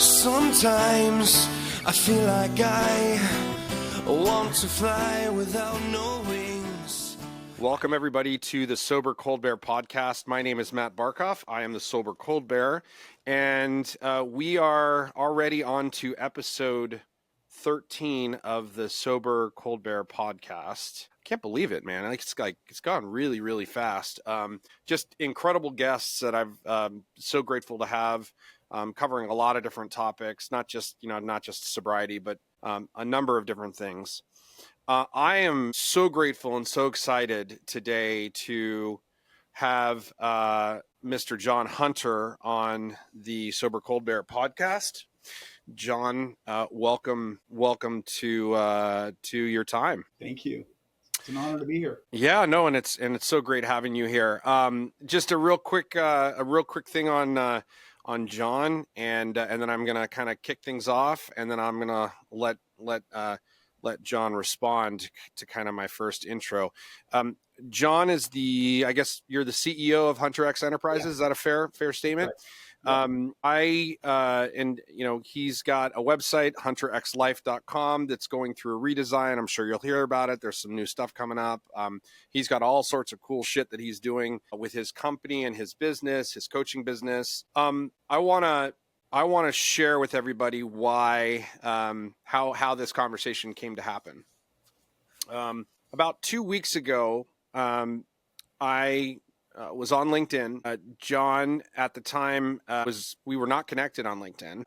Sometimes I feel like I want to fly without no wings. Welcome, everybody, to the Sober Cold Bear podcast. My name is Matt Barkoff. I am the Sober Cold Bear, and we are already on to episode 13 of the Sober Cold Bear podcast. I can't believe it, man. It's gone really, really fast. Just incredible guests that I'm so grateful to have, covering a lot of different topics, not just sobriety, but a number of different things. I am so grateful and so excited today to have Mr. Jon Hunter on the Sober Cold Bear podcast. Jon, welcome to your time. Thank you. It's an honor to be here. Yeah, no, and it's so great having you here. Just a real quick thing on Jon, and then I'm gonna kind of kick things off, and then I'm gonna let Jon respond to kind of my first intro. Jon is I guess you're the CEO of HUNTERx Enterprises. Yeah. Is that a fair statement? Right. He's got a website, hunterxlife.com, that's going through a redesign. I'm sure you'll hear about it. There's some new stuff coming up. He's got all sorts of cool shit that he's doing with his company and his business, his coaching business. I want to share with everybody why, how this conversation came to happen. About 2 weeks ago, I was on LinkedIn. Jon, at the time, we were not connected on LinkedIn,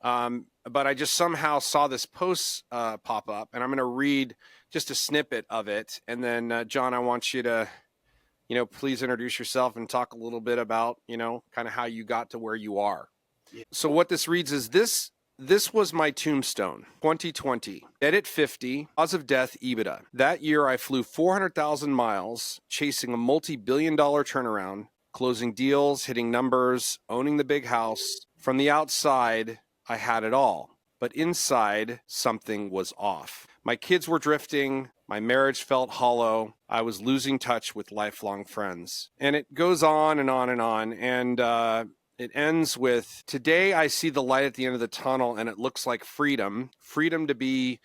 but I just somehow saw this post pop up, and I'm going to read just a snippet of it. And then, Jon, I want you to, please introduce yourself and talk a little bit about, kind of how you got to where you are. Yeah. So what this reads is this was my tombstone, 2020, dead at 50, cause of death, EBITDA. That year, I flew 400,000 miles, chasing a multi-billion-dollar turnaround, closing deals, hitting numbers, owning the big house. From the outside, I had it all. But inside, something was off. My kids were drifting. My marriage felt hollow. I was losing touch with lifelong friends. And it goes on and on and on. And, it ends with, today I see the light at the end of the tunnel, and it looks like freedom. Freedom to be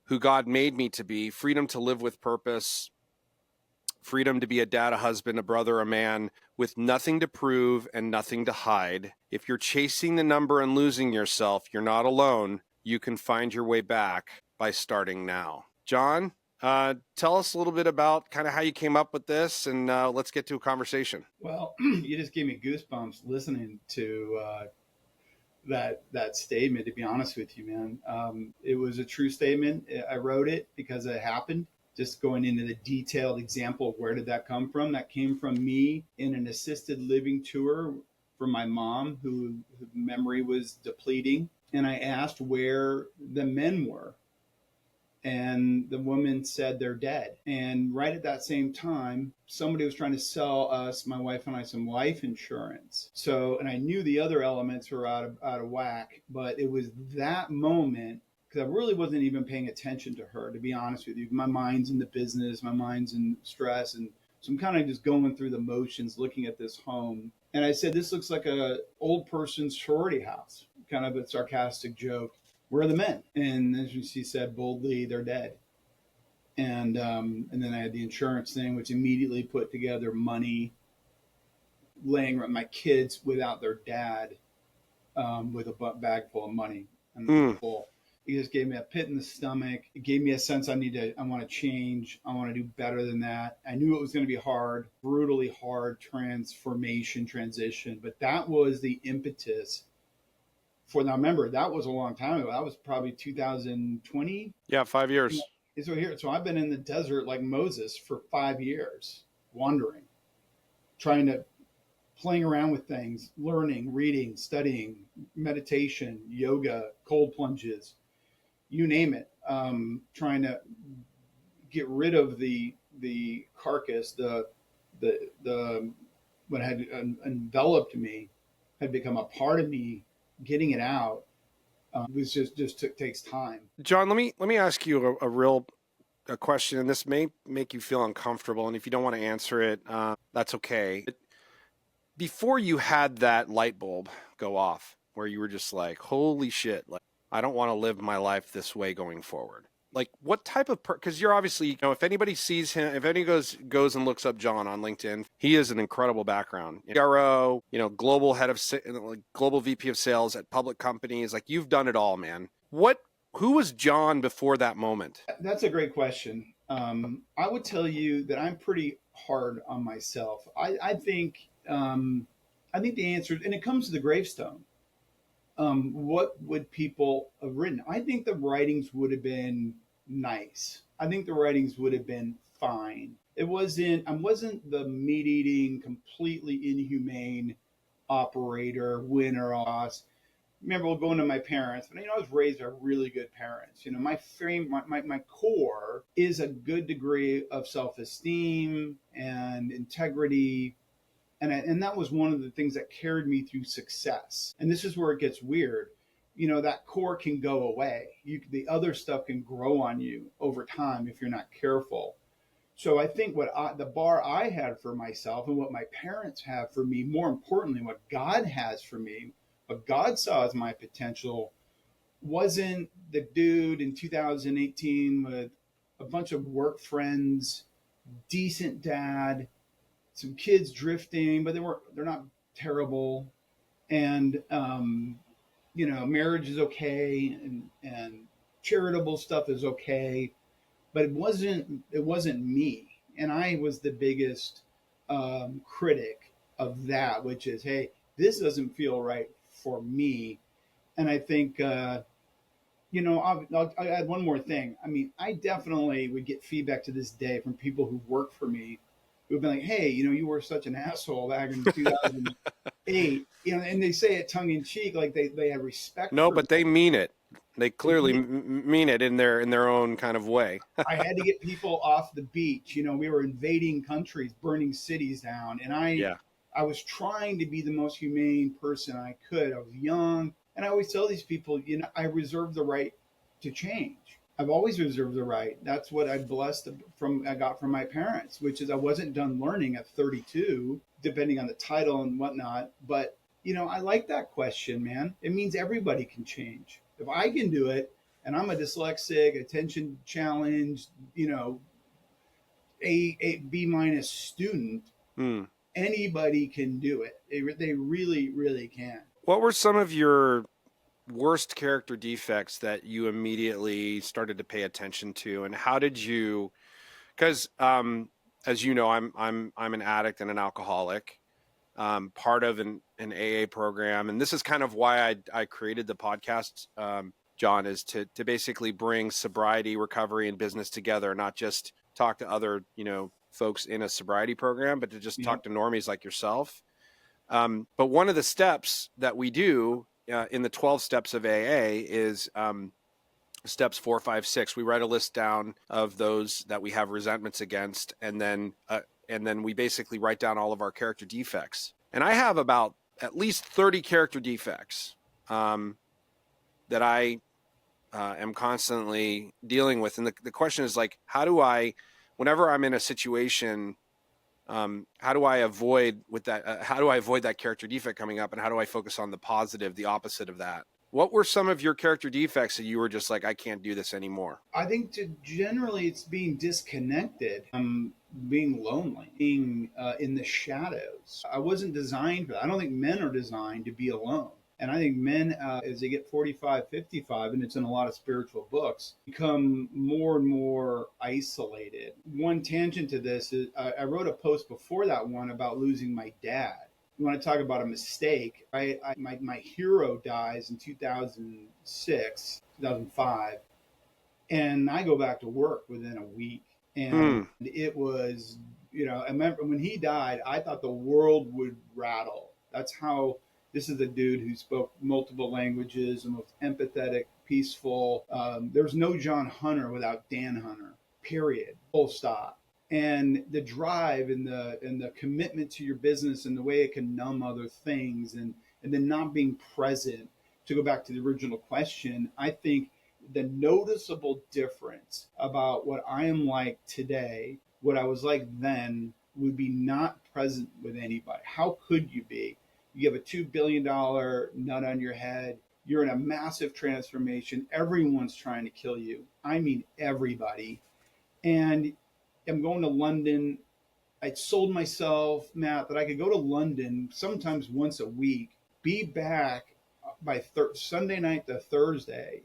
who God made me to be. Freedom to live with purpose. Freedom to be a dad, a husband, a brother, a man, with nothing to prove and nothing to hide. If you're chasing the number and losing yourself, you're not alone. You can find your way back by starting now. Jon, tell us a little bit about kind of how you came up with this, and let's get to a conversation. Well, you just gave me goosebumps listening to that statement, to be honest with you, man. It was a true statement. I wrote it because it happened. Just going into the detailed example of where did that come from? That came from me in an assisted living tour for my mom, whose memory was depleting. And I asked where the men were. And the woman said they're dead. And right at that same time, somebody was trying to sell us, my wife and I, some life insurance. So, and I knew the other elements were out of whack, but it was that moment, because I really wasn't even paying attention to her, to be honest with you. My mind's in the business, my mind's in stress. And so I'm kind of just going through the motions, looking at this home. And I said, this looks like a old person's sorority house, kind of a sarcastic joke. Where are the men? And then she said boldly, they're dead. And then I had the insurance thing, which immediately put together money, laying around my kids without their dad, with a bag full of money. And full. It just gave me a pit in the stomach. It gave me a sense I want to change. I want to do better than that. I knew it was going to be hard, brutally hard transition, but that was the impetus. Now, remember, that was a long time ago. That was probably 2020. Yeah, 5 years. So I've been in the desert like Moses for 5 years, wandering, playing around with things, learning, reading, studying, meditation, yoga, cold plunges, you name it. Trying to get rid of the carcass, what had enveloped me, had become a part of me. Getting it out was takes time. Jon, let me ask you a question, and this may make you feel uncomfortable, and if you don't want to answer it, that's okay. Before you had that light bulb go off, where you were just like, holy shit, like, I don't want to live my life this way going forward? Like, what type of because you're obviously, you know, if anybody sees him, if any goes and looks up Jon on LinkedIn, he is an incredible background. CRO, you know, global head of global VP of sales at public companies. Like, you've done it all, man. Who was Jon before that moment? That's a great question. I would tell you that I'm pretty hard on myself. I think the answer, and it comes to the gravestone. What would people have written? I think the writings would have been nice. I think the writings would have been fine. I wasn't the meat eating, completely inhumane operator, winner, loss. Remember going to my parents, but I was raised by really good parents. My my core is a good degree of self-esteem and integrity. And that was one of the things that carried me through success. And this is where it gets weird. That core can go away. The other stuff can grow on you over time if you're not careful. So I think the bar I had for myself and what my parents have for me, more importantly, what God has for me, what God saw as my potential, wasn't the dude in 2018 with a bunch of work friends, decent dad, some kids drifting, but they're not terrible. And, marriage is okay and charitable stuff is okay, but it wasn't me. And I was the biggest critic of that, which is, hey, this doesn't feel right for me. And I think, I'll add one more thing. I mean, I definitely would get feedback to this day from people who work for me who've been like, hey, you were such an asshole back in 2008, and they say it tongue in cheek, like they have respect. No, for but they mean it. They clearly mean it in their own kind of way. I had to get people off the beach. We were invading countries, burning cities down, and I was trying to be the most humane person I could. I was young, and I always tell these people, I reserve the right to change. I've always reserved the right. That's what I got from my parents, which is I wasn't done learning at 32, depending on the title and whatnot. But, I like that question, man. It means everybody can change. If I can do it, and I'm a dyslexic, attention challenged, a B- student, anybody can do it. They really, really can. What were some of your worst character defects that you immediately started to pay attention to, and how did you? Because as you know, I'm an addict and an alcoholic, part of an AA program, and this is kind of why I created the podcast, Jon, is to basically bring sobriety, recovery, and business together, not just talk to other folks in a sobriety program, but to just talk to normies like yourself. But one of the steps that we do in the 12 steps of AA is steps 4, 5, 6. We write a list down of those that we have resentments against, and then we basically write down all of our character defects. And I have about at least 30 character defects that I am constantly dealing with. And the question is, like, how do I, whenever I'm in a situation, how do I avoid that character defect coming up, and how do I focus on the positive, the opposite of that? What were some of your character defects that you were just like, I can't do this anymore? I think generally it's being disconnected, being lonely, being in the shadows. I wasn't designed for that. I don't think men are designed to be alone. And I think men, as they get 45, 55, and it's in a lot of spiritual books, become more and more isolated. One tangent to this is I wrote a post before that one about losing my dad. You want to talk about a mistake, right? My hero dies in 2006, 2005, and I go back to work within a week. And it was, I remember when he died, I thought the world would rattle. That's how. This is a dude who spoke multiple languages, the most empathetic, peaceful. There's no Jon Hunter without Dan Hunter, period, full stop. And the drive and the commitment to your business and the way it can numb other things and then not being present, to go back to the original question, I think the noticeable difference about what I am like today, what I was like then, would be not present with anybody. How could you be? You have a $2 billion nut on your head. You're in a massive transformation. Everyone's trying to kill you. I mean, everybody. And I'm going to London. I sold myself, Matt, that I could go to London sometimes once a week, be back by Sunday night to Thursday,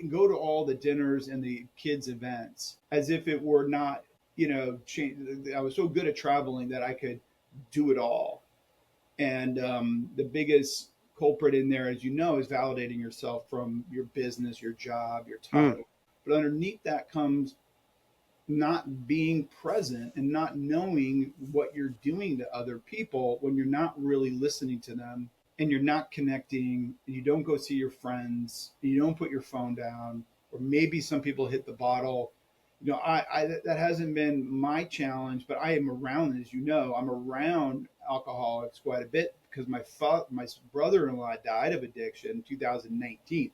go to all the dinners and the kids' events as if it were not, I was so good at traveling that I could do it all. And the biggest culprit in there, as you know, is validating yourself from your business, your job, your title. But underneath that comes not being present and not knowing what you're doing to other people when you're not really listening to them, and you're not connecting, and you don't go see your friends, and you don't put your phone down, or maybe some people hit the bottle. That hasn't been my challenge, but I am around, as you know, I'm around alcoholics quite a bit because my brother-in-law died of addiction in 2019.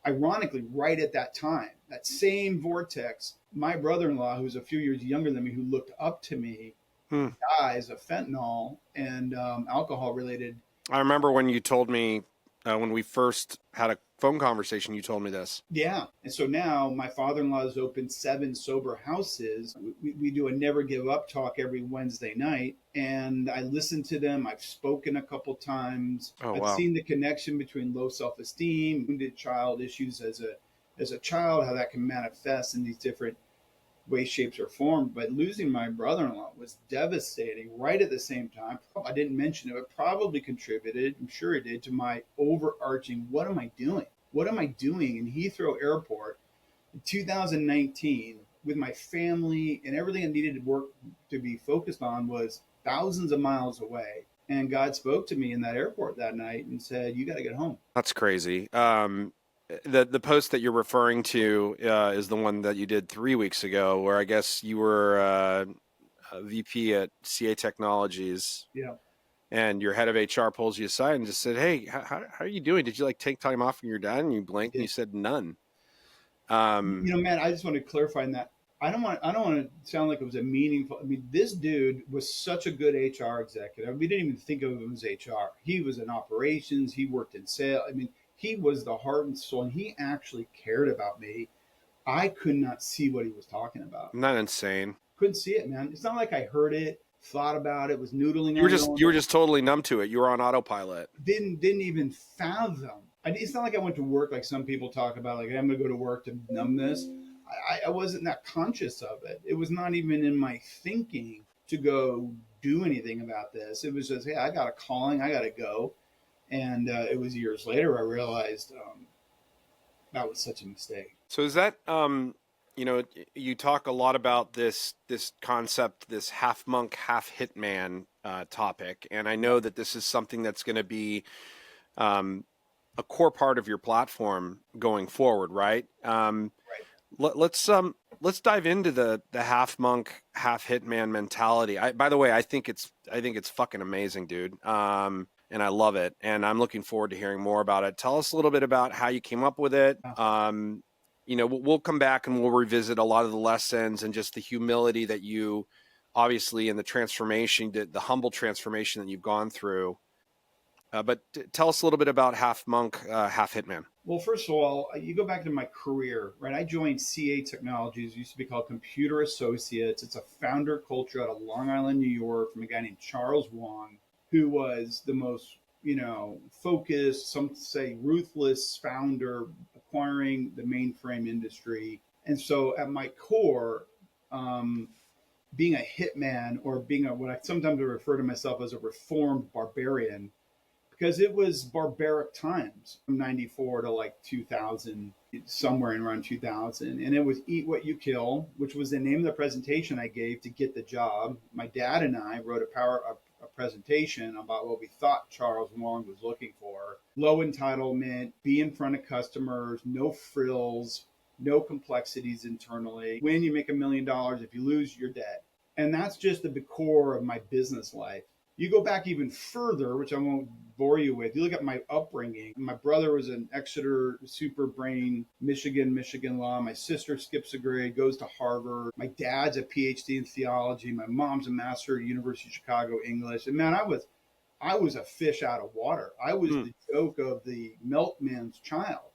Ironically, right at that time, that same vortex, my brother-in-law, who's a few years younger than me, who looked up to me, dies of fentanyl and alcohol-related. I remember when you told me, when we first had a phone conversation, you told me this. Yeah. And so now my father-in-law has opened 7 sober houses. We do a never give up talk every Wednesday night. And I listen to them. I've spoken a couple times. I've seen the connection between low self-esteem, wounded child issues as a child, how that can manifest in these different ways, shapes, or forms. But losing my brother-in-law was devastating right at the same time. I didn't mention it, but probably contributed, I'm sure it did, to my overarching, what am I doing? What am I doing in Heathrow Airport in 2019 with my family, and everything I needed to work to be focused on was thousands of miles away. And God spoke to me in that airport that night and said, you got to get home. That's crazy. The post that you're referring to is the one that you did 3 weeks ago, where I guess you were a VP at CA Technologies. Yeah. And your head of HR pulls you aside and just said, "Hey, how are you doing? Did you take time off when you're done?" And you blinked and you said, "None." Man, I just want to clarify in that. I don't want to sound like it was a meaningful. I mean, this dude was such a good HR executive. We didn't even think of him as HR. He was in operations. He worked in sales. I mean, he was the heart and soul, and he actually cared about me. I could not see what he was talking about. Not insane. Couldn't see it, man. It's not like I heard it, thought about it, was noodling. You were just totally numb to it. You were on autopilot. Didn't even fathom. It's not like I went to work like some people talk about, like I'm going to go to work to numb this. I wasn't that conscious of it. It was not even in my thinking to go do anything about this. It was just, hey, I got a calling, I got to go. And it was years later I realized that was such a mistake. So is that, you talk a lot about this concept, this half monk, half hitman topic. And I know that this is something that's going to be a core part of your platform going forward, right? Right. Let's dive into the half monk, half hitman mentality. By the way, I think it's fucking amazing, dude. And I love it. And I'm looking forward to hearing more about it. Tell us a little bit about how you came up with it. We'll come back and we'll revisit a lot of the lessons and just the humility that you, obviously, in the transformation, the humble transformation that you've gone through. But tell us a little bit about half monk, half hitman. Well, first of all, you go back to my career, right? I joined CA Technologies, used to be called Computer Associates. It's a founder culture out of Long Island, New York, from a guy named Charles Wong, who was the most, focused, some say ruthless founder, acquiring the mainframe industry. And so at my core, being a hitman, or being what I sometimes refer to myself as a reformed barbarian, because it was barbaric times from 94 to like 2000, somewhere in around 2000. And it was Eat What You Kill, which was the name of the presentation I gave to get the job. My dad and I wrote a presentation about what we thought Charles Wong was looking for. Low entitlement, be in front of customers, no frills, no complexities internally. When you make $1 million, if you lose, you're dead. And that's just the core of my business life. You go back even further, which I won't bore you with. You look at my upbringing. My brother was an Exeter super brain, Michigan law. My sister skips a grade, goes to Harvard. My dad's a PhD in theology. My mom's a master at University of Chicago English. And man, I I was a fish out of water. I was Hmm. the joke of the milkman's child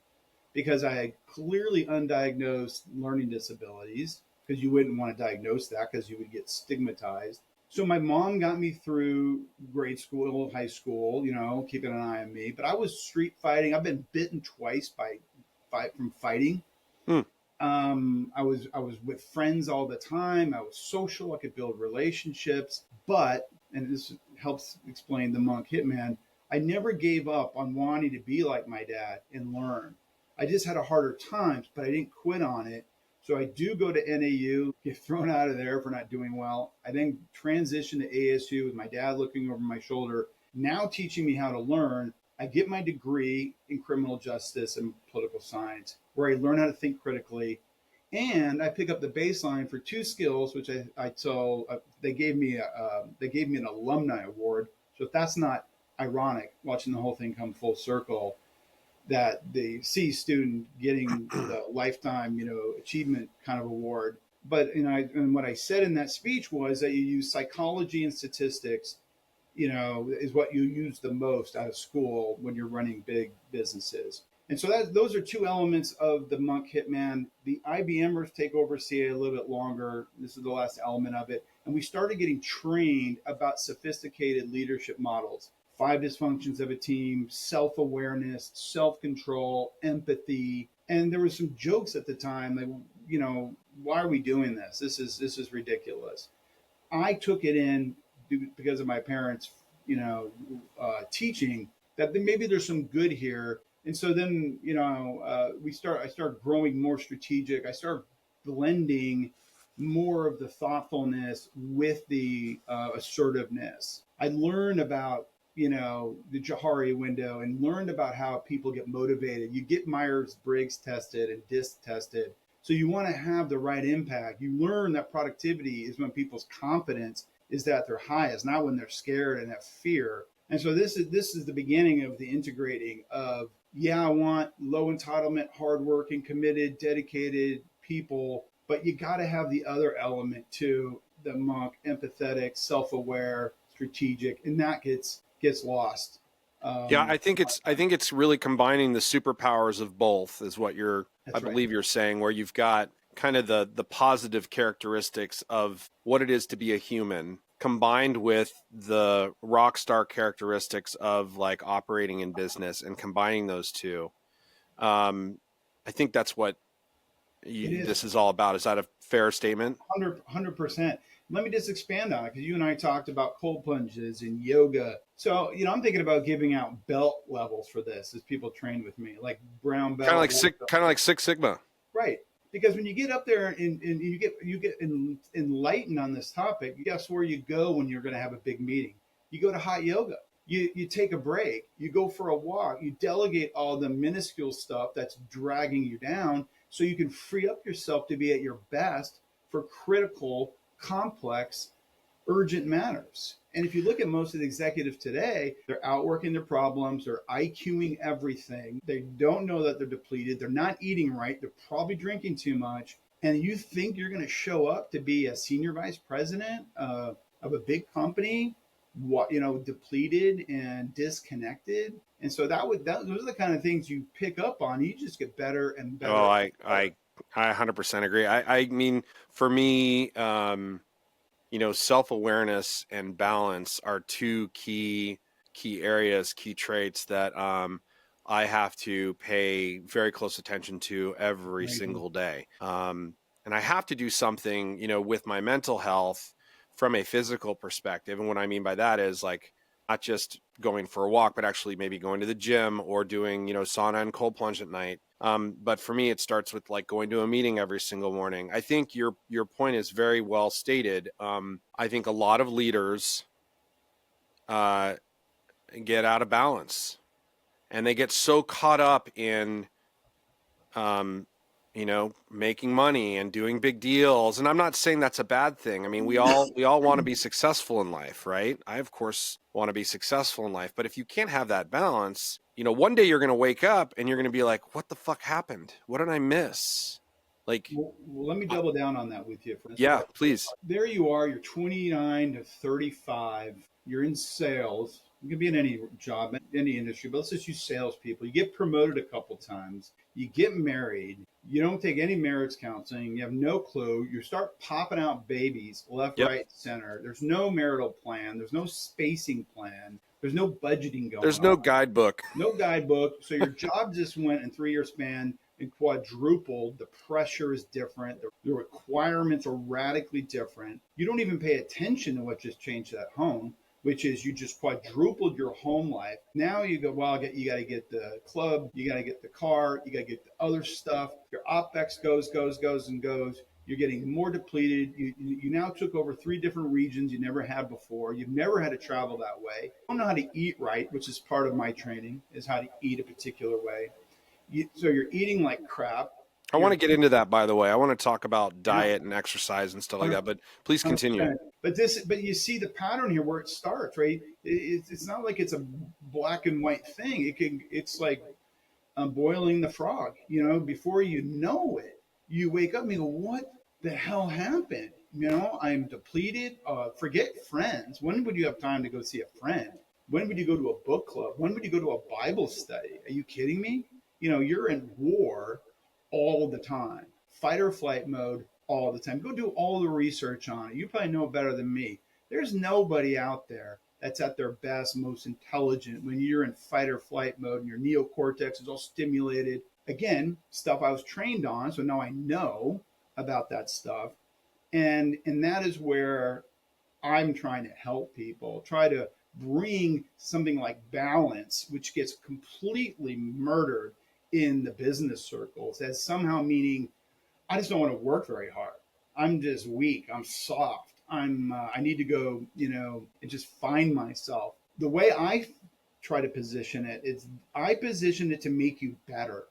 because I had clearly undiagnosed learning disabilities, because you wouldn't want to diagnose that because you would get stigmatized. So my mom got me through grade school, high school, keeping an eye on me. But I was street fighting. I've been bitten twice from fighting. Hmm. I was with friends all the time. I was social. I could build relationships. But, and this helps explain the monk hitman, I never gave up on wanting to be like my dad and learn. I just had a harder times, but I didn't quit on it. So I do go to NAU, get thrown out of there for not doing well. I then transition to ASU with my dad looking over my shoulder, now teaching me how to learn. I get my degree in criminal justice and political science, where I learn how to think critically. And I pick up the baseline for two skills, which I tell they gave me an alumni award. So if that's not ironic, watching the whole thing come full circle, that the C student getting the lifetime, achievement kind of award. But and what I said in that speech was that you use psychology and statistics, is what you use the most out of school when you're running big businesses. And so those are two elements of the monk hitman. The IBMers take over CA a little bit longer. This is the last element of it. And we started getting trained about sophisticated leadership models. 5 dysfunctions of a team, self-awareness, self-control, empathy. And there were some jokes at the time like, why are we doing this? This is ridiculous. I took it in because of my parents, teaching that maybe there's some good here. And so then, I start growing more strategic. I start blending more of the thoughtfulness with the assertiveness. I learned about, the Johari window and learned about how people get motivated. You get Myers-Briggs tested and DISC tested. So you want to have the right impact. You learn that productivity is when people's confidence is at their highest, not when they're scared and have fear. And so this is the beginning of the integrating of, I want low entitlement, hardworking, committed, dedicated people, but you got to have the other element too, the monk, empathetic, self-aware, strategic, and that gets lost. Yeah, Um, I think it's really combining the superpowers of both is what I that's right. believe you're saying, where you've got kind of the positive characteristics of what it is to be a human combined with the rock star characteristics of like operating in business and combining those two. I think that's what It is. this is all about. Is that a fair statement? 100%. Let me just expand on it because you and I talked about cold plunges and yoga. So, I'm thinking about giving out belt levels for this as people train with me, like brown belt, white belt. Kind of like Six Sigma. Right. Because when you get up there and you get enlightened on this topic, guess where you go when you're going to have a big meeting? You go to hot yoga. You take a break. You go for a walk. You delegate all the minuscule stuff that's dragging you down so you can free up yourself to be at your best for critical, complex, urgent matters. And if you look at most of the executives today, they're outworking their problems, they're IQing everything. They don't know that they're depleted, they're not eating right, they're probably drinking too much. And you think you're going to show up to be a senior vice president of a big company, depleted and disconnected. And so those are the kind of things you pick up on. You just get better and better. Oh, I 100% agree. I mean, for me, self-awareness and balance are two key areas, key traits that I have to pay very close attention to every single day. And I have to do something, with my mental health from a physical perspective. And what I mean by that is like not just going for a walk, but actually maybe going to the gym or doing, sauna and cold plunge at night. But for me, it starts with like going to a meeting every single morning. I think your point is very well stated. I think a lot of leaders get out of balance, and they get so caught up in making money and doing big deals. And I'm not saying that's a bad thing. I mean, we all want to be successful in life, right? I of course want to be successful in life, but if you can't have that balance, one day you're going to wake up and you're going to be like, what the fuck happened? What did I miss? Like, Well, let me double down on that with you. yeah, So please. there you are, you're 29 to 35, you're in sales, You can be in any job, any industry, but let's just use salespeople. You get promoted a couple times, you get married, you don't take any marriage counseling, you have no clue, you start popping out babies left, Yep. right, center. There's no marital plan, there's no spacing plan, there's no budgeting going There's on, no guidebook. no guidebook. So your job just went in 3 year span and quadrupled. The pressure is different. The requirements are radically different. You don't even pay attention to what just changed at home, which is you just quadrupled your home life. Now you go, well, you got to get the club, you got to get the car, you got to get the other stuff. Your OpEx goes and goes. You're getting more depleted. You now took over 3 different regions you never had before. You've never had to travel that way. You don't know how to eat right, which is part of my training, is how to eat a particular way. So you're eating like crap. I want to get into that, by the way. I want to talk about diet and exercise and stuff like that, but please continue. But you see the pattern here where it starts, right? It's not like it's a black and white thing. It's like boiling the frog. Before you know it, you wake up and you go, "What the hell happened?" I'm depleted. Forget friends. When would you have time to go see a friend? When would you go to a book club? When would you go to a Bible study? Are you kidding me? You're in war all the time, fight or flight mode all the time. Go do all the research on it. You probably know better than me. There's nobody out there that's at their best, most intelligent when you're in fight or flight mode and your neocortex is all stimulated. Again, stuff I was trained on, so now I know about that stuff. And that is where I'm trying to help people, try to bring something like balance, which gets completely murdered in the business circles as somehow meaning I just don't want to work very hard. I'm just weak. I'm soft. I need to go, and just find myself. The way I try to position it is I position it to make you better,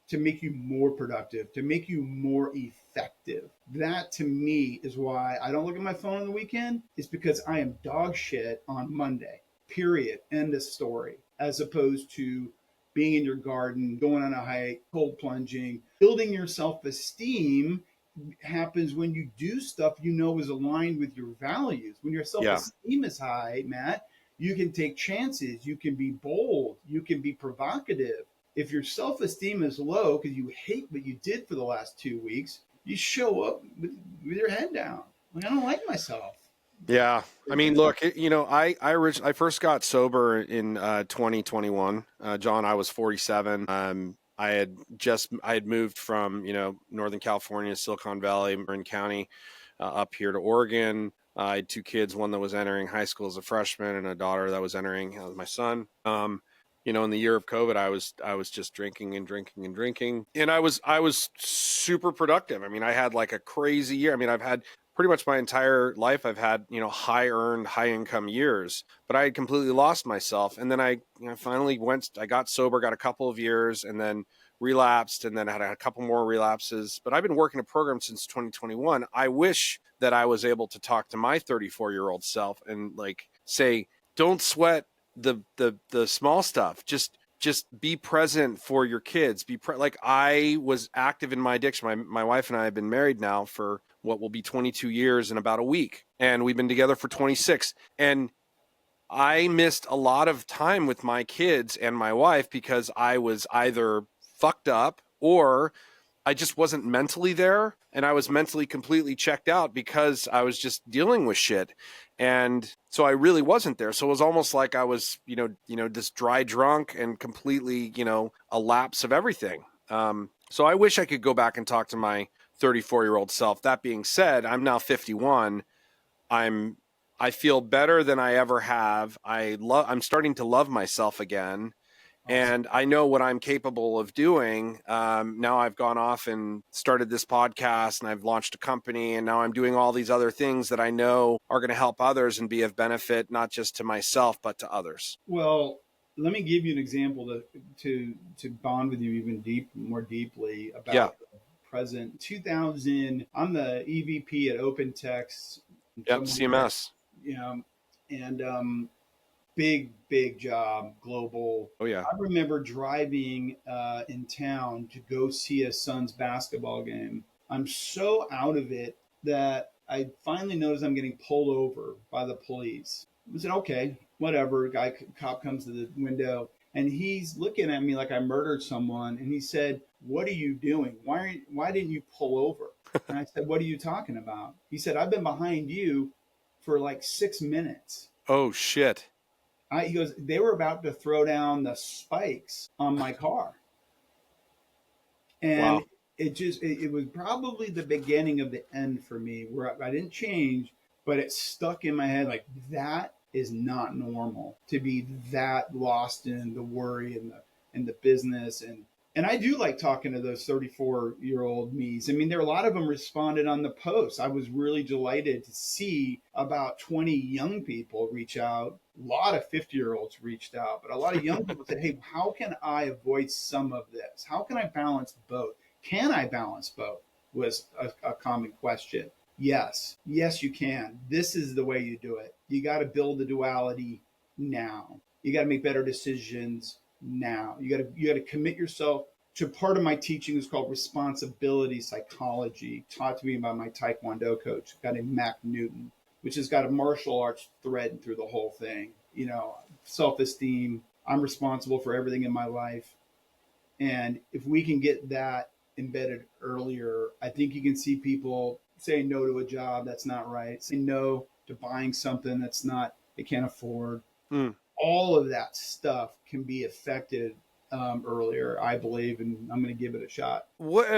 to make you more productive, to make you more effective. That to me is why I don't look at my phone on the weekend. It's because I am dog shit on Monday, period. End of story. As opposed to being in your garden, going on a hike, cold plunging, building your self-esteem happens when you do stuff is aligned with your values. When your self-esteem is high, Matt, you can take chances, you can be bold, you can be provocative. If your self-esteem is low because you hate what you did for the last 2 weeks, you show up with your head down. Like, I don't like myself. Yeah. I mean, look, I first got sober in 2021. John, I was 47. I had moved from, Northern California, Silicon Valley, Marin County, up here to Oregon. I had 2 kids, one that was entering high school as a freshman and a daughter that was entering as my son. In the year of COVID, I was just drinking and drinking and drinking. And I was super productive. I mean, I had like a crazy year. I mean, I've had pretty much my entire life, I've had, high earned, high income years, but I had completely lost myself. And then I finally I got sober, got a couple of years and then relapsed and then had a couple more relapses. But I've been working a program since 2021. I wish that I was able to talk to my 34-year-old self and like say, don't sweat the small stuff. Just be present for your kids. Like I was active in my addiction. My wife and I have been married now for what will be 22 years in about a week. And we've been together for 26. And I missed a lot of time with my kids and my wife because I was either fucked up or I just wasn't mentally there. And I was mentally completely checked out because I was just dealing with shit. And so I really wasn't there. So it was almost like I was, this dry drunk and completely, a lapse of everything. So I wish I could go back and talk to my 34-year-old self. That being said, I'm now 51. I feel better than I ever have. I'm starting to love myself again. And I know what I'm capable of doing. Now I've gone off and started this podcast and I've launched a company and now I'm doing all these other things that I know are going to help others and be of benefit, not just to myself, but to others. Well, let me give you an example to bond with you even more deeply about present. 2000, I'm the EVP at OpenText. Yep, CMS. And big job, global. Oh yeah. I remember driving in town to go see a son's basketball game. I'm so out of it that I finally noticed I'm getting pulled over by the police. I said, okay, whatever. Cop comes to the window and he's looking at me like I murdered someone. And he said, "What are you doing? Why didn't you pull over?" And I said, "What are you talking about?" He said, "I've been behind you for like 6 minutes." Oh, shit. He goes, "They were about to throw down the spikes on my car." And Wow. it was probably the beginning of the end for me, where I didn't change, but it stuck in my head like that is not normal to be that lost in the worry and the business. And I do like talking to those 34-year-old me's. I mean, there are a lot of them responded on the post. I was really delighted to see about 20 young people reach out. A lot of 50-year-olds reached out, but a lot of young people said, "Hey, how can I avoid some of this? How can I balance both? Can I balance both?" Was a common question. Yes, yes, you can. This is the way you do it. You got to build the duality now. You got to make better decisions now. You got to commit yourself to part of my teaching is called responsibility psychology, taught to me by my Taekwondo coach, a guy named Mac Newton, which has got a martial arts thread through the whole thing. You know, self-esteem. I'm responsible for everything in my life. And if we can get that embedded earlier, I think you can see people saying no to a job that's not right, saying no to buying something that's not, they can't afford. Mm. All of that stuff can be affected earlier, I believe, and I'm going to give it a shot. What,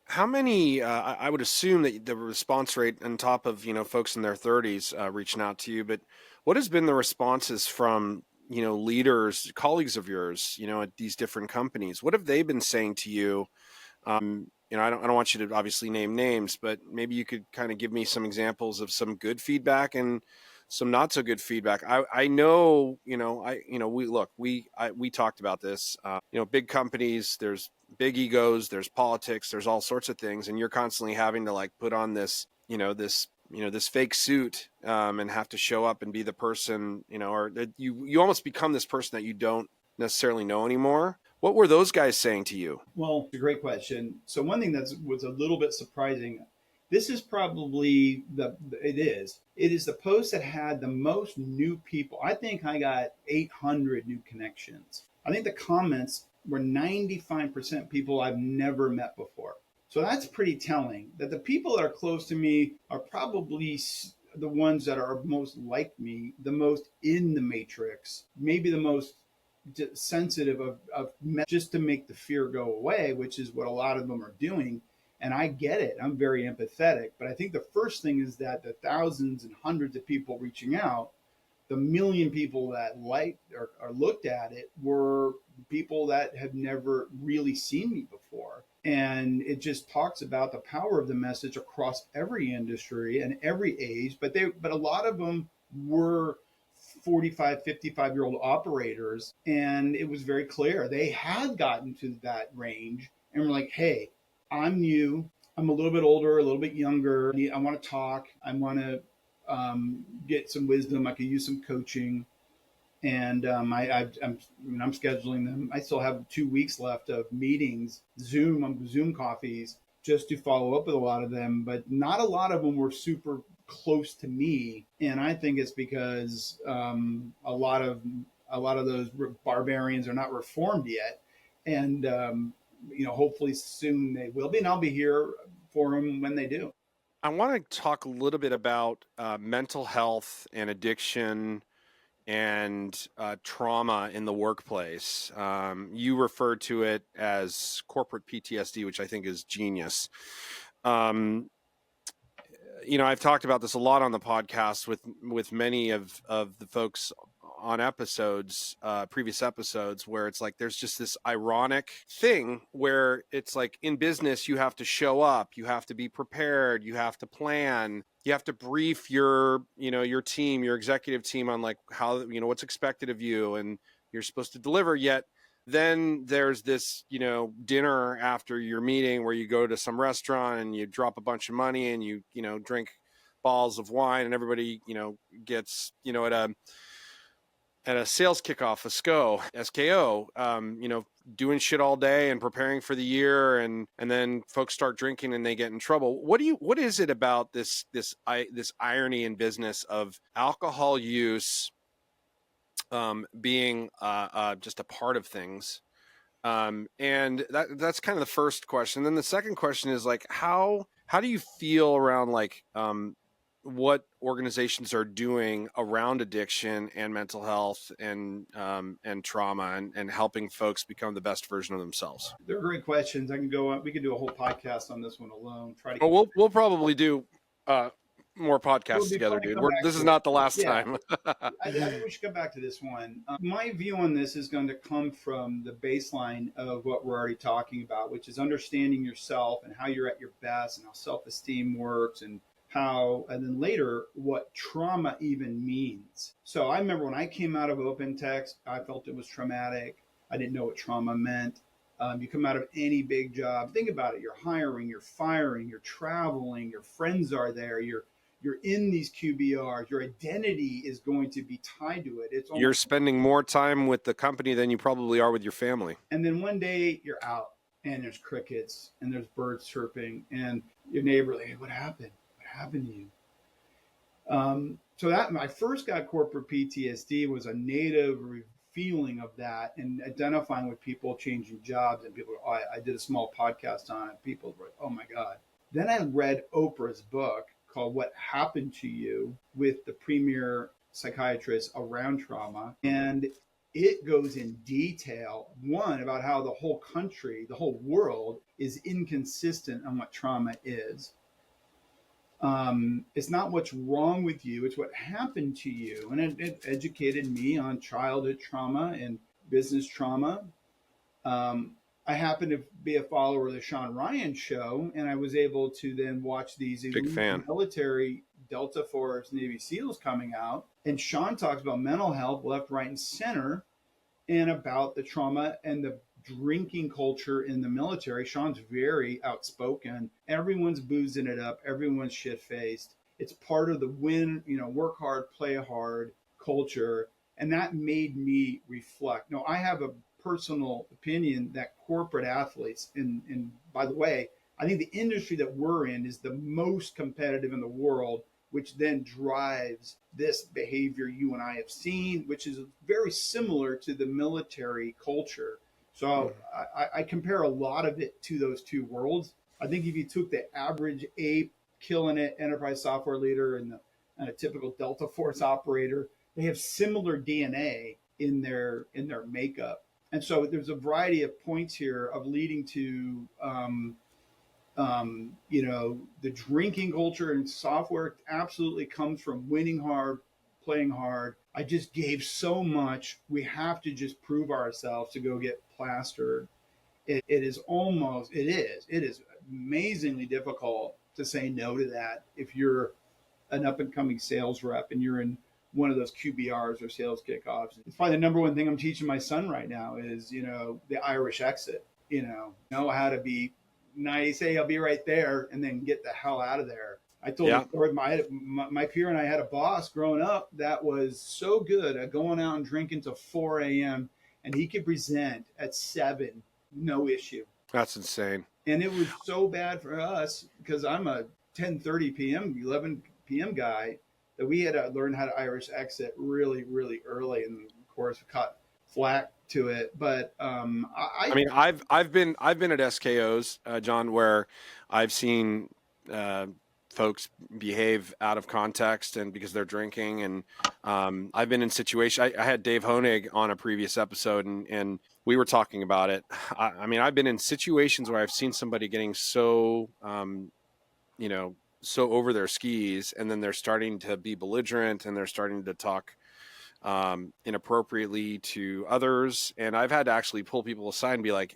how many, I would assume that the response rate on top of, folks in their 30s reaching out to you, but what has been the responses from, leaders, colleagues of yours, at these different companies? What have they been saying to you? I don't want you to obviously name names, but maybe you could kind of give me some examples of some good feedback and some not so good feedback. I know, we talked about this. Big companies, there's big egos, there's politics, there's all sorts of things, and you're constantly having to like put on this fake suit and have to show up and be the person, or that you almost become this person that you don't necessarily know anymore. What were those guys saying to you? Well, it's a great question. So one thing that was a little bit surprising, this is probably it is the post that had the most new people. I think I got 800 new connections. I think the comments were 95% people I've never met before. So that's pretty telling that the people that are close to me are probably the ones that are most like me, the most in the matrix, maybe the most sensitive of just to make the fear go away, which is what a lot of them are doing. And I get it. I'm very empathetic. But I think the first thing is that the thousands and hundreds of people reaching out, the million people that liked or looked at it were people that have never really seen me before. And it just talks about the power of the message across every industry and every age. But a lot of them were 45, 55-year-old operators. And it was very clear they had gotten to that range and were like, "Hey, I'm new. I'm a little bit older, a little bit younger. I want to talk. I want to get some wisdom. I could use some coaching." And I'm scheduling them. I still have 2 weeks left of meetings, Zoom coffees, just to follow up with a lot of them. But not a lot of them were super close to me, and I think it's because a lot of those barbarians are not reformed yet, and hopefully soon they will be, and I'll be here for them when they do. I want to talk a little bit about mental health and addiction and trauma in the workplace. You referred to it as corporate PTSD, which I think is genius. I've talked about this a lot on the podcast with many of the folks on previous episodes, where it's like there's just this ironic thing where it's like in business you have to show up, you have to be prepared, you have to plan, you have to brief your team, your executive team on like how what's expected of you, and you're supposed to deliver. Yet then there's this dinner after your meeting where you go to some restaurant and you drop a bunch of money and you drink balls of wine, and everybody gets at a sales kickoff, a SKO, doing shit all day and preparing for the year, and then folks start drinking and they get in trouble. What is it about this irony in business of alcohol use being just a part of things. And that's kind of the first question. Then the second question is like, how do you feel around like what organizations are doing around addiction and mental health and trauma and helping folks become the best version of themselves? They're great questions. I can go on. We could do a whole podcast on this one alone. Try to. Oh, we'll probably do more podcasts It'll be fun together, to dude. come back This is to it. not the last Yeah, time. I think we should come back to this one. My view on this is going to come from the baseline of what we're already talking about, which is understanding yourself and how you're at your best and how self-esteem works and and then later, what trauma even means. So I remember when I came out of open text, I felt it was traumatic. I didn't know what trauma meant. You come out of any big job, think about it. You're hiring, you're firing, you're traveling, your friends are there, you're in these QBRs, your identity is going to be tied to it. You're spending more time with the company than you probably are with your family. And then one day you're out and there's crickets and there's birds chirping and your neighbor, like, hey, what happened? What happened to you? So that I first got corporate PTSD was a native feeling of that and identifying with people changing jobs and people. Oh, I did a small podcast on it. People were like, oh my God. Then I read Oprah's book called What Happened to You with the premier psychiatrist around trauma. And it goes in detail, one, about how the whole country, the whole world is inconsistent on what trauma is. It's not what's wrong with you, it's what happened to you. And it educated me on childhood trauma and business trauma. I happened to be a follower of the Sean Ryan show, and I was able to then watch these military Delta Force Navy SEALs coming out. And Sean talks about mental health left, right, and center, and about the trauma and the drinking culture in the military. Sean's very outspoken. Everyone's boozing it up. Everyone's shit faced. It's part of the work hard, play hard culture. And that made me reflect. No, I have a personal opinion that corporate athletes, and by the way, I think the industry that we're in is the most competitive in the world, which then drives this behavior you and I have seen, which is very similar to the military culture. So I compare a lot of it to those two worlds. I think if you took the average ape killing it enterprise software leader and a typical Delta Force operator, they have similar DNA in their makeup. And so there's a variety of points here of leading to the drinking culture and software absolutely comes from winning hard, playing hard. I just gave so much. We have to just prove ourselves to go get plastered. It is amazingly difficult to say no to that if you're an up and coming sales rep and you're in one of those QBRs or sales kickoffs. It's probably the number one thing I'm teaching my son right now is, the Irish exit, know how to be nice. Hey, I'll be right there, and then get the hell out of there. I told my peer and I had a boss growing up that was so good at going out and drinking till 4 a.m. and he could present at 7, no issue. That's insane. And it was so bad for us because I'm a 10:30 p.m., 11 p.m. guy that we had to learn how to Irish exit really, really early. And of course, we caught flack to it. But I mean, I've been at SKOs, John, where I've seen folks behave out of context and because they're drinking. And I've been in situations. I had Dave Honig on a previous episode, and we were talking about it. I mean, I've been in situations where I've seen somebody getting so, so over their skis, and then they're starting to be belligerent and they're starting to talk inappropriately to others. And I've had to actually pull people aside and be like,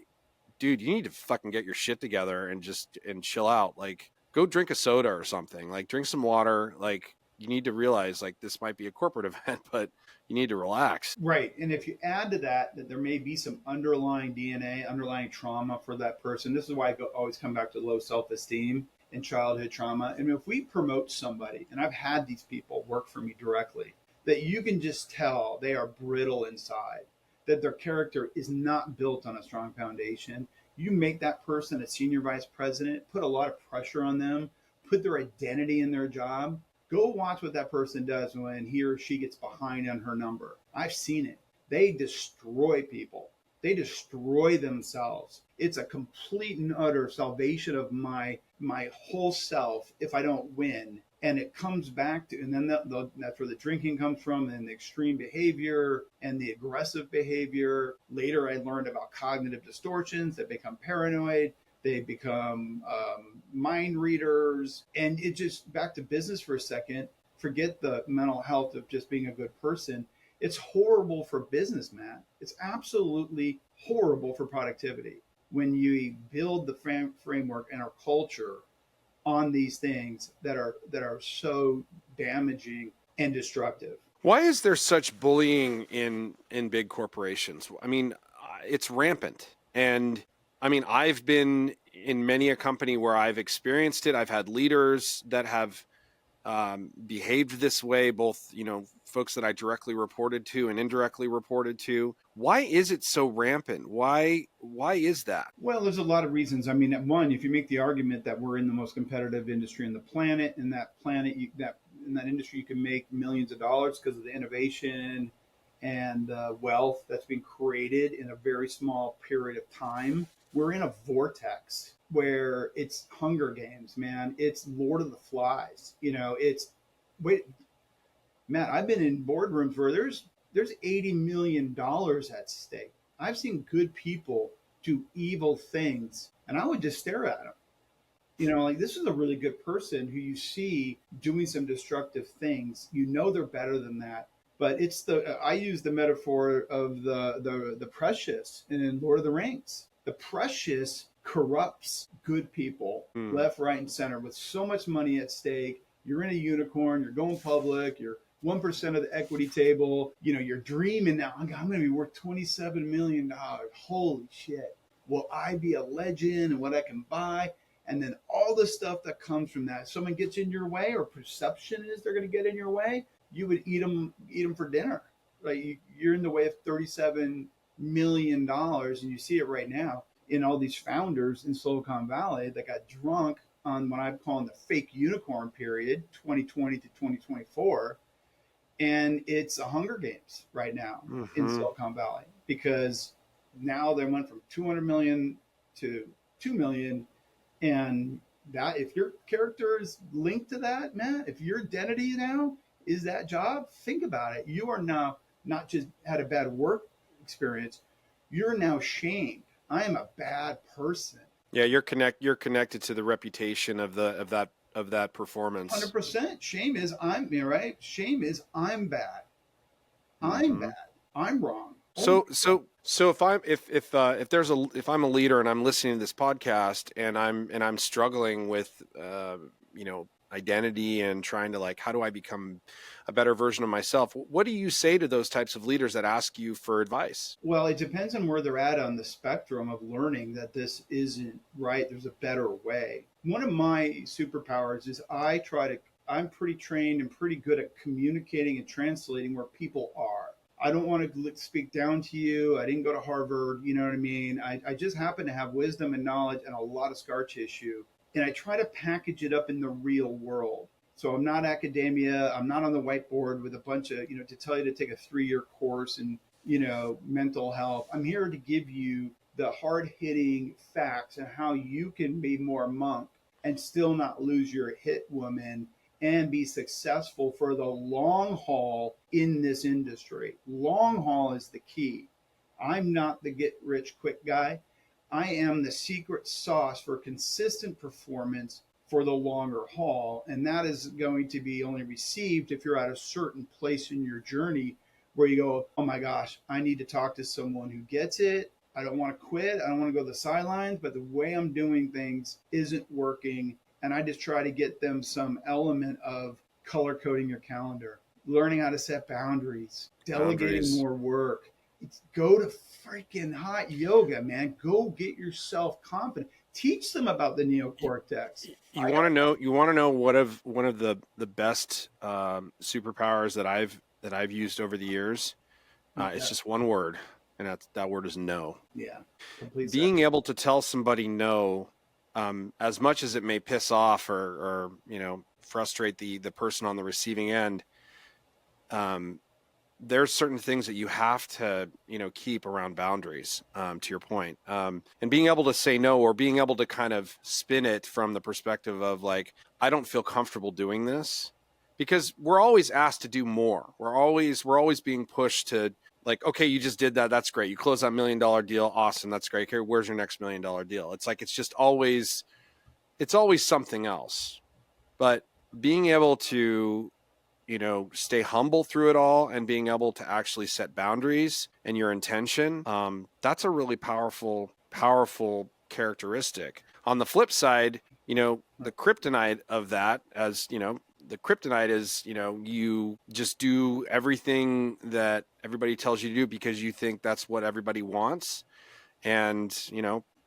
dude, you need to fucking get your shit together and chill out. Like, go drink a soda or something, like drink some water. Like, you need to realize like this might be a corporate event, but you need to relax. Right. And if you add to that there may be some underlying DNA, underlying trauma for that person. This is why I always come back to low self-esteem and childhood trauma. And if we promote somebody, and I've had these people work for me directly, that you can just tell they are brittle inside, that their character is not built on a strong foundation. You make that person a senior vice president, put a lot of pressure on them, put their identity in their job, Go watch what that person does when he or she gets behind on her number. I've seen it. They destroy people. They destroy themselves. It's a complete and utter salvation of my whole self if I don't win. And it comes back to, and then that's where the drinking comes from, and the extreme behavior and the aggressive behavior. Later, I learned about cognitive distortions that become paranoid. They become mind readers. And it just, back to business for a second, forget the mental health of just being a good person. It's horrible for business, man. It's absolutely horrible for productivity when you build the framework and our culture on these things that are so damaging and destructive. Why is there such bullying in big corporations? I mean, it's rampant. And I mean, I've been in many a company where I've experienced it. I've had leaders that have behaved this way, both, you know, folks that I directly reported to and indirectly reported to. Why is it so rampant? Why is that? Well, there's a lot of reasons. I mean, one, if you make the argument that we're in the most competitive industry on the planet, and that planet, in that industry, you can make millions of dollars because of the innovation and wealth that's been created in a very small period of time. We're in a vortex where it's Hunger Games, man. It's Lord of the Flies. You know, Matt, I've been in boardrooms where there's $80 million at stake. I've seen good people do evil things, and I would just stare at them. You know, like, this is a really good person who you see doing some destructive things. You know they're better than that. But I use the metaphor of the precious in Lord of the Rings. The precious corrupts good people left, right, and center with so much money at stake. You're in a unicorn, you're going public, you're 1% of the equity table. You know, you're dreaming now, I'm going to be worth $27 million. Holy shit. Will I be a legend and what I can buy? And then all the stuff that comes from that. If someone gets in your way, or perception is they're going to get in your way, you would eat them for dinner. Right? You're in the way of $37 million, and you see it right now in all these founders in Silicon Valley that got drunk on what I'm calling the fake unicorn period, 2020 to 2024. And it's a Hunger Games right now in Silicon Valley, because now they went from 200 million to 2 million. And that, if your character is linked to that, man, if your identity now is that job, think about it. You are now not just had a bad work experience, you're now shamed. I am a bad person. Yeah, you're connected to the reputation of that performance. 100%. Shame is right. Shame is I'm bad. I'm bad. I'm wrong. So if I'm a leader and I'm listening to this podcast and I'm struggling with identity and trying to, like, how do I become a better version of myself? What do you say to those types of leaders that ask you for advice? Well, it depends on where they're at on the spectrum of learning that this isn't right. There's a better way. One of my superpowers is I'm pretty trained and pretty good at communicating and translating where people are. I don't want to speak down to you. I didn't go to Harvard. You know what I mean? I just happen to have wisdom and knowledge and a lot of scar tissue. And I try to package it up in the real world. So I'm not academia. I'm not on the whiteboard with a bunch of, to tell you to take a 3-year course in, mental health. I'm here to give you the hard-hitting facts and how you can be more monk and still not lose your hit woman and be successful for the long haul in this industry. Long haul is the key. I'm not the get-rich-quick guy. I am the secret sauce for consistent performance for the longer haul. And that is going to be only received if you're at a certain place in your journey where you go, oh my gosh, I need to talk to someone who gets it. I don't want to quit. I don't want to go to the sidelines, but the way I'm doing things isn't working. And I just try to get them some element of color coding your calendar, learning how to set boundaries, delegating more work. Go to freaking hot yoga, man. Go get yourself confident. Teach them about the neocortex. You want to know one of the best superpowers that I've used over the years. It's just one word, and that word is no. Yeah, being able to tell somebody no, as much as it may piss off or frustrate the person on the receiving end, there's certain things that you have to, keep around boundaries, to your point. And being able to say no, or being able to kind of spin it from the perspective of like, I don't feel comfortable doing this, because we're always asked to do more. We're always being pushed to, like, okay, you just did that. That's great. You closed that $1 million deal. Awesome. That's great. Okay, where's your next $1 million deal? It's like, it's always something else. But being able to, stay humble through it all, and being able to actually set boundaries and your intention, that's a really powerful characteristic. On the flip side, the kryptonite of that, as the kryptonite is, you just do everything that everybody tells you to do because you think that's what everybody wants. And,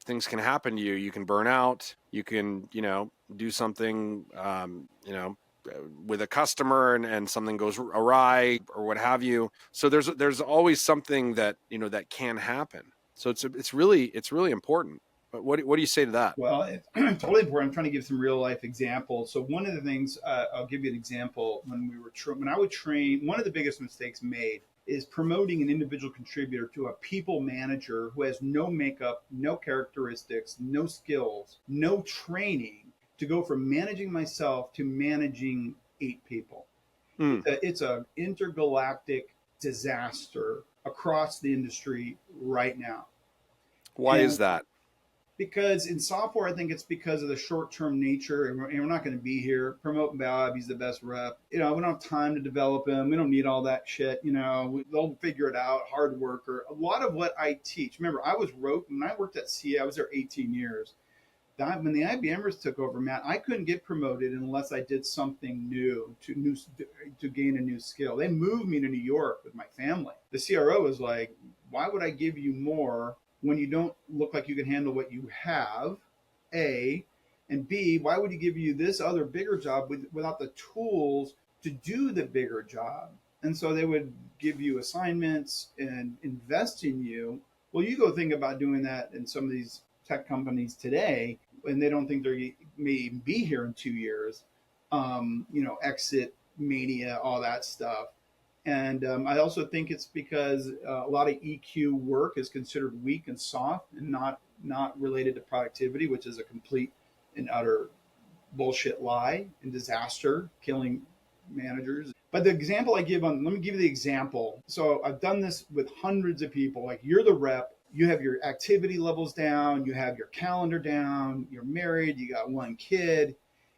things can happen to you. You can burn out. You can, do something, with a customer, and something goes awry or what have you. So there's always something that, that can happen. So it's really important. But what do you say to that? Well, it's totally important. I'm trying to give some real life examples. So one of the things, I'll give you an example. When I would train, one of the biggest mistakes made is promoting an individual contributor to a people manager who has no makeup, no characteristics, no skills, no training, to go from managing myself to managing 8 people. It's an intergalactic disaster across the industry right now. Why is that? Because in software, I think it's because of the short-term nature, and we're not going to be here promoting Bob. He's the best rep. We don't have time to develop him. We don't need all that shit. They'll figure it out. Hard worker. A lot of what I teach. Remember, when I worked at CA, I was there 18 years. When the IBMers took over, Matt, I couldn't get promoted unless I did something new to gain a new skill. They moved me to New York with my family. The CRO was like, why would I give you more when you don't look like you can handle what you have, A, and B, why would he give you this other bigger job without the tools to do the bigger job? And so they would give you assignments and invest in you. Well, you go think about doing that in some of these tech companies today, and they don't think they may even be here in 2 years. Exit mania, all that stuff. And I also think it's because a lot of EQ work is considered weak and soft, and not related to productivity, which is a complete and utter bullshit lie and disaster, killing managers. But the example I give let me give you the example. So I've done this with hundreds of people. Like, you're the rep. You have your activity levels down. You have your calendar down. You're married. You got 1 kid,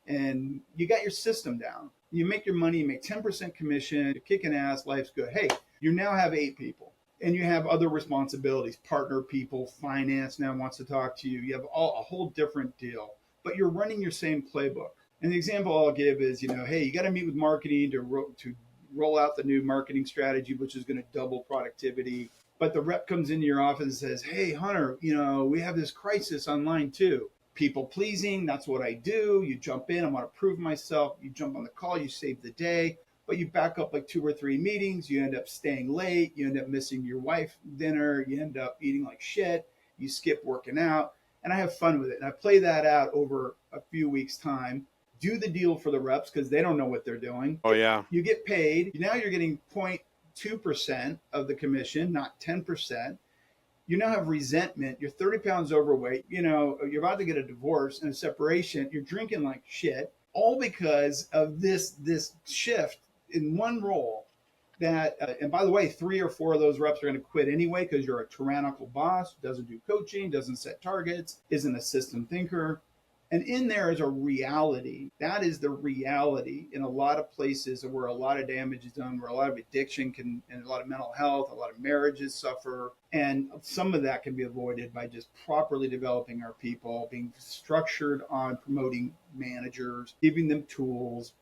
and you got your system down. You make your money, you make 10% commission, you're kicking ass, life's good. Hey, you now have 8 people, and you have other responsibilities, partner people, finance now wants to talk to you. You have a whole different deal, but you're running your same playbook. And the example I'll give is, hey, you got to meet with marketing to roll out the new marketing strategy, which is going to double productivity. But the rep comes into your office and says, hey, Hunter, we have this crisis online too. People pleasing, that's what I do. You jump in, I want to prove myself. You jump on the call, you save the day, but you back up like 2 or 3 meetings. You end up staying late. You end up missing your wife dinner. You end up eating like shit. You skip working out. And I have fun with it. And I play that out over a few weeks' time. Do the deal for the reps because they don't know what they're doing. Oh, yeah. You get paid. Now you're getting 0.2% of the commission, not 10%. You now have resentment. You're 30 pounds overweight. You're about to get a divorce and a separation. You're drinking like shit, all because of this shift in one role. And by the way, 3 or 4 of those reps are going to quit anyway because you're a tyrannical boss, doesn't do coaching, doesn't set targets, isn't a system thinker. And in there is a reality. That is the reality in a lot of places where a lot of damage is done, where a lot of addiction and a lot of mental health, a lot of marriages suffer. And some of that can be avoided by just properly developing our people, being structured on promoting managers, giving them tools,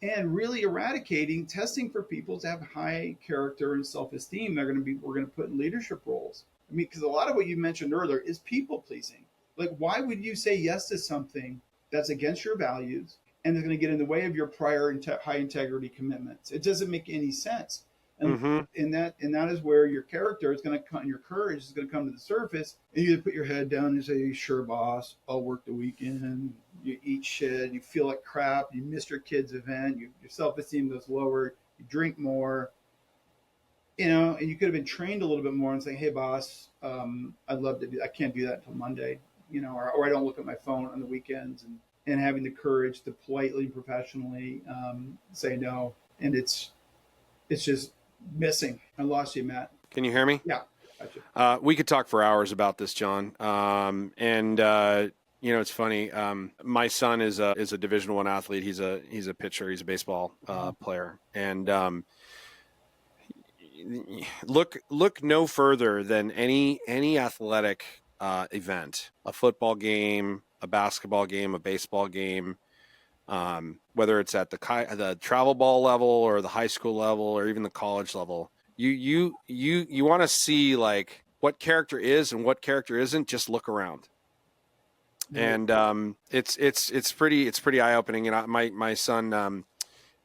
and really eradicating testing for people to have high character and self-esteem. We're going to put in leadership roles. I mean, because a lot of what you mentioned earlier is people pleasing. Like, why would you say yes to something that's against your values and is going to get in the way of your prior high integrity commitments? It doesn't make any sense. And that is where your character is going to come, your courage is going to come to the surface, and you put your head down and say, "Sure, boss, I'll work the weekend. you eat shit, you feel like crap, you missed your kid's event, your self-esteem goes lower, you drink more, and you could have been trained a little bit more and saying, hey boss, I'd love to I can't do that until Monday, or I don't look at my phone on the weekends, and having the courage to politely and professionally say no. And it's just missing. I lost you, Matt. Can you hear me? Yeah. Gotcha. We could talk for hours about this, John. It's funny. My son is a Division I athlete. He's a pitcher. He's a baseball player. And look no further than any athletic event, a football game, a basketball game, a baseball game, whether it's at the travel ball level or the high school level or even the college level. You want to see like what character is and what character isn't. Just look around, and it's pretty eye opening. My son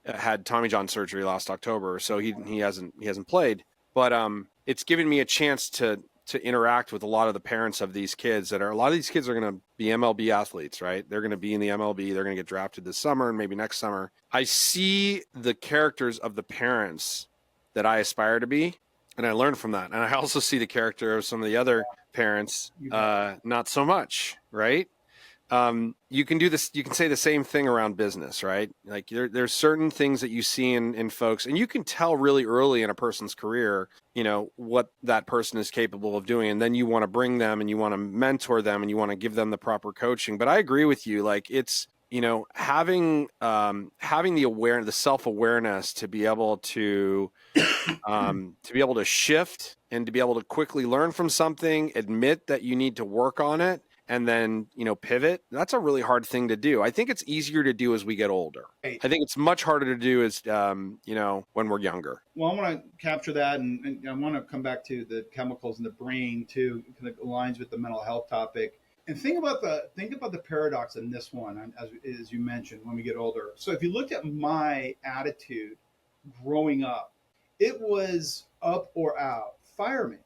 had Tommy John surgery last October, so he hasn't played. But it's given me a chance to interact with a lot of the parents of these kids. A lot of these kids are going to be MLB athletes, right? They're going to be in the MLB. They're going to get drafted this summer and maybe next summer. I see the characters of the parents that I aspire to be, and I learn from that. And I also see the character of some of the other parents, not so much, right? You can do this. You can say the same thing around business, right? Like there's certain things that you see in folks, and you can tell really early in a person's career, what that person is capable of doing. And then you want to bring them and you want to mentor them and you want to give them the proper coaching. But I agree with you. Like it's, having the self-awareness to be able to shift and to be able to quickly learn from something, admit that you need to work on it, and then, pivot. That's a really hard thing to do. I think it's easier to do as we get older. Right. I think it's much harder to do as, when we're younger. Well, I want to capture that, and I want to come back to the chemicals in the brain too, because it aligns with the mental health topic. And think about the paradox in this one, as you mentioned, when we get older. So if you looked at my attitude growing up, it was up or out. Fire me.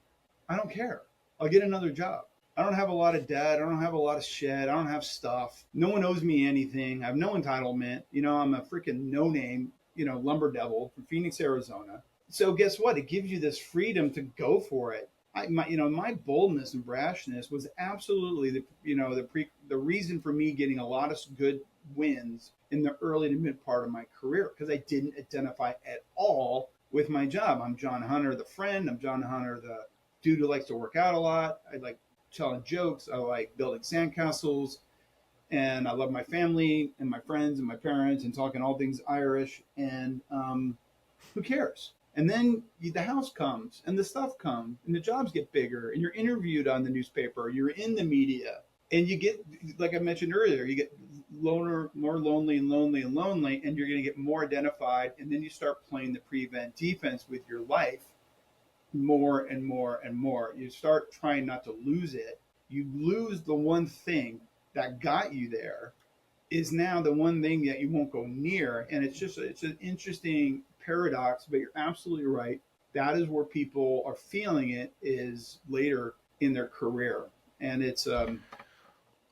I don't care. I'll get another job. I don't have a lot of debt. I don't have a lot of shit. I don't have stuff. No one owes me anything. I have no entitlement. I'm a freaking no-name, lumber devil from Phoenix, Arizona. So guess what? It gives you this freedom to go for it. My boldness and brashness was absolutely the reason for me getting a lot of good wins in the early to mid part of my career, because I didn't identify at all with my job. I'm Jon Hunter, the friend. I'm Jon Hunter, the dude who likes to work out a lot. I like telling jokes. I like building sandcastles, and I love my family and my friends and my parents and talking all things Irish. And who cares? And then the house comes and the stuff comes and the jobs get bigger and you're interviewed on the newspaper. You're in the media, and you get, like I mentioned earlier, you get more lonely and lonely and lonely, and you're going to get more identified. And then you start playing the prevent defense with your life more and more and more. You start trying not to lose it. You lose the one thing that got you there is now the one thing that you won't go near. And it's an interesting paradox, but you're absolutely right. That is where people are feeling it, is later in their career. And it's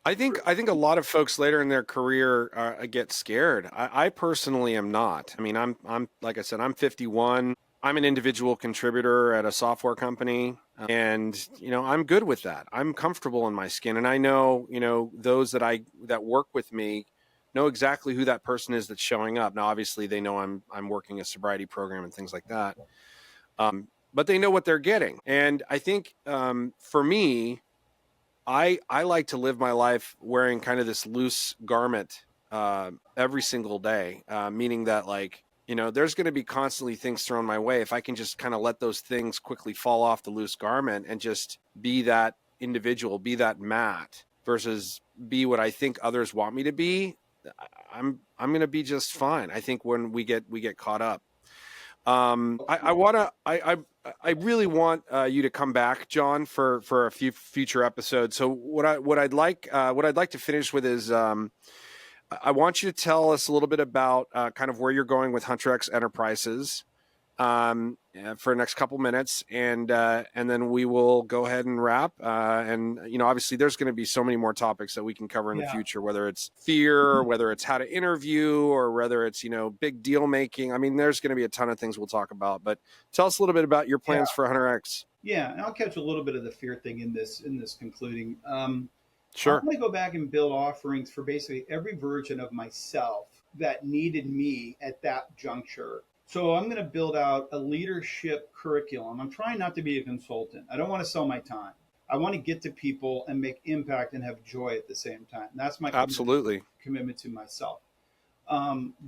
I think a lot of folks later in their career get scared. I personally am not. I mean, I'm like I said, I'm 51. I'm an individual contributor at a software company, and I'm good with that. I'm comfortable in my skin, and I know those that work with me know exactly who that person is that's showing up. Now, obviously, they know I'm working a sobriety program and things like that, but they know what they're getting. And I think for me, I like to live my life wearing kind of this loose garment every single day, meaning that there's going to be constantly things thrown my way. If I can just kind of let those things quickly fall off the loose garment and just be that individual, be that Matt, versus be what I think others want me to be, I'm going to be just fine. I think when we get caught up, I really want you to come back, John, for a few future episodes. So what I'd like to finish with is, I want you to tell us a little bit about kind of where you're going with HUNTERx Enterprises, for the next couple minutes, and then we will go ahead and wrap. And obviously, there's going to be so many more topics that we can cover in the future, whether it's fear, or whether it's how to interview, or whether it's big deal making. I mean, there's going to be a ton of things we'll talk about. But tell us a little bit about your plans for HUNTERx. Yeah, and I'll catch a little bit of the fear thing in this concluding. Sure. I'm going to go back and build offerings for basically every version of myself that needed me at that juncture. So I'm going to build out a leadership curriculum. I'm trying not to be a consultant. I don't want to sell my time. I want to get to people and make impact and have joy at the same time. That's my commitment to myself.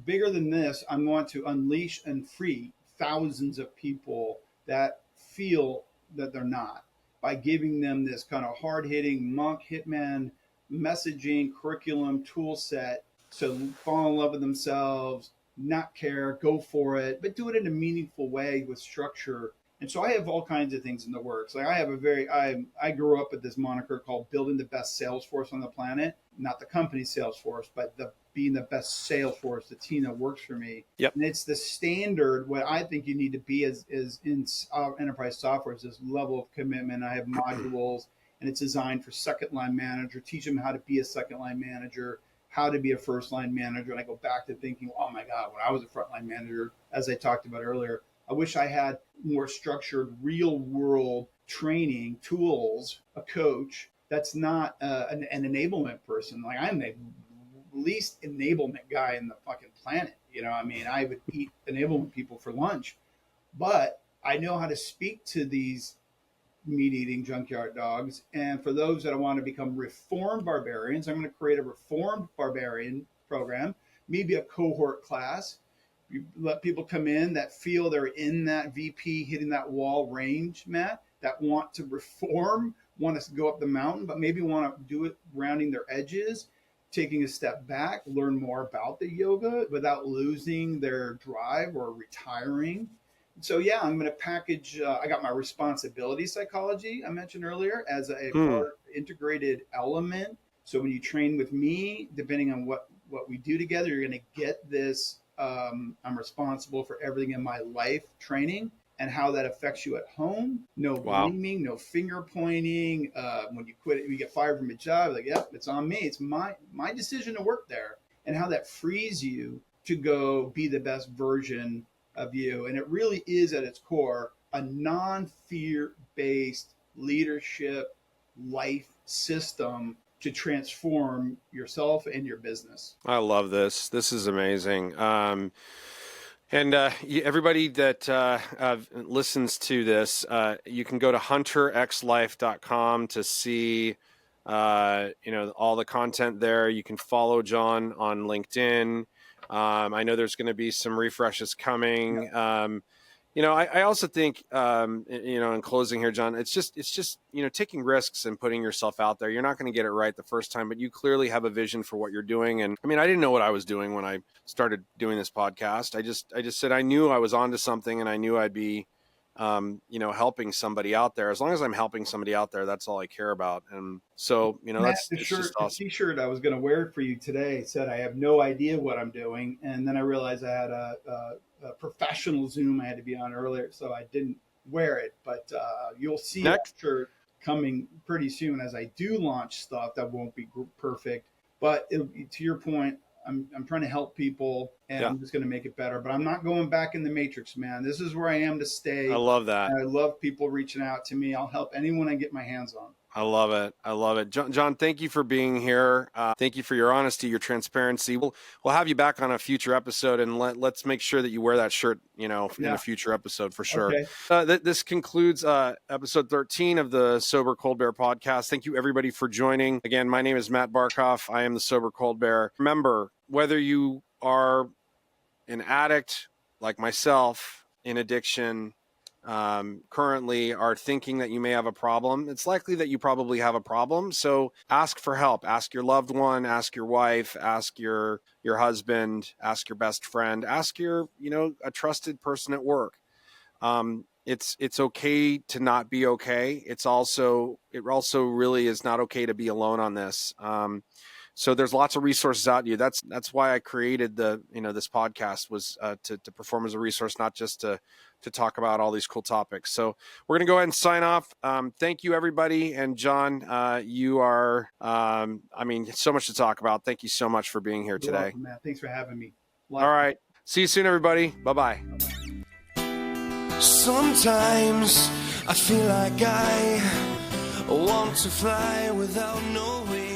Bigger than this, I want to unleash and free thousands of people that feel that they're not, by giving them this kind of hard-hitting monk hitman messaging curriculum tool set to fall in love with themselves, not care, go for it, but do it in a meaningful way with structure. And so I have all kinds of things in the works. Like I grew up with this moniker called building the best sales force on the planet, not the company sales force, but being the best sales force, the team that works for me. Yep. And it's the standard. What I think you need to be is in enterprise software is this level of commitment. I have modules, and it's designed for second line manager, teach them how to be a second line manager, how to be a first line manager. And I go back to thinking, oh my God, when I was a frontline manager, as I talked about earlier, I wish I had more structured real world training tools, a coach that's not an enablement person. Like I'm the least enablement guy in the fucking planet. I mean, I would eat enablement people for lunch, but I know how to speak to these meat-eating junkyard dogs. And for those that want to become reformed barbarians, I'm going to create a reformed barbarian program, maybe a cohort class. You let people come in that feel they're in that VP hitting that wall range, Matt, that want to reform, want to go up the mountain, but maybe want to do it rounding their edges, taking a step back, learn more about the yoga without losing their drive or retiring. So yeah, I'm going to package. I got my responsibility psychology I mentioned earlier as a more integrated element. So when you train with me, depending on what we do together, you're going to get this. I'm responsible for everything in my life training and how that affects you at home. No blaming, no finger pointing. When you quit, you get fired from a job. Like, yep, it's on me. It's my decision to work there, and how that frees you to go be the best version of you. And it really is at its core a non-fear-based leadership life system to transform yourself and your business. I love this. This is amazing. And everybody that listens to this, you can go to hunterxlife.com to see all the content there. You can follow Jon on LinkedIn. I know there's going to be some refreshes coming. I also think, in closing here, Jon, it's just, taking risks and putting yourself out there. You're not going to get it right the first time, but you clearly have a vision for what you're doing. And I mean, I didn't know what I was doing when I started doing this podcast. I just said, I knew I was onto something, and I knew I'd be, helping somebody out there. As long as I'm helping somebody out there, that's all I care about. And so, that's just awesome. The t-shirt I was going to wear for you today said, I have no idea what I'm doing. And then I realized I had a professional Zoom I had to be on earlier, so I didn't wear it. But you'll see that shirt coming pretty soon as I do launch stuff that won't be perfect. But to your point, I'm trying to help people, and I'm just going to make it better. But I'm not going back in the matrix, man. This is where I am to stay. I love that. And I love people reaching out to me. I'll help anyone I get my hands on. I love it. I love it. Jon, thank you for being here. Thank you for your honesty, your transparency. We'll have you back on a future episode, and let's make sure that you wear that shirt, in a future episode for sure. Okay. This concludes episode 13 of the Sober Cold Bear podcast. Thank you, everybody, for joining. Again, my name is Matt Barkoff. I am the Sober Cold Bear. Remember, whether you are an addict like myself in addiction, currently are thinking that you may have a problem, it's likely that you probably have a problem. So ask for help. Ask your loved one, ask your wife, ask your husband, ask your best friend, ask your, a trusted person at work. It's okay to not be okay. It also really is not okay to be alone on this. So there's lots of resources out to you. That's why I created this podcast, was to perform as a resource, not just to talk about all these cool topics. So we're going to go ahead and sign off. Thank you, everybody. And Jon, you are, so much to talk about. Thank you so much for being here today. Welcome, Matt. Thanks for having me. All right. See you soon, everybody. Bye-bye. Sometimes I feel like I want to fly without knowing.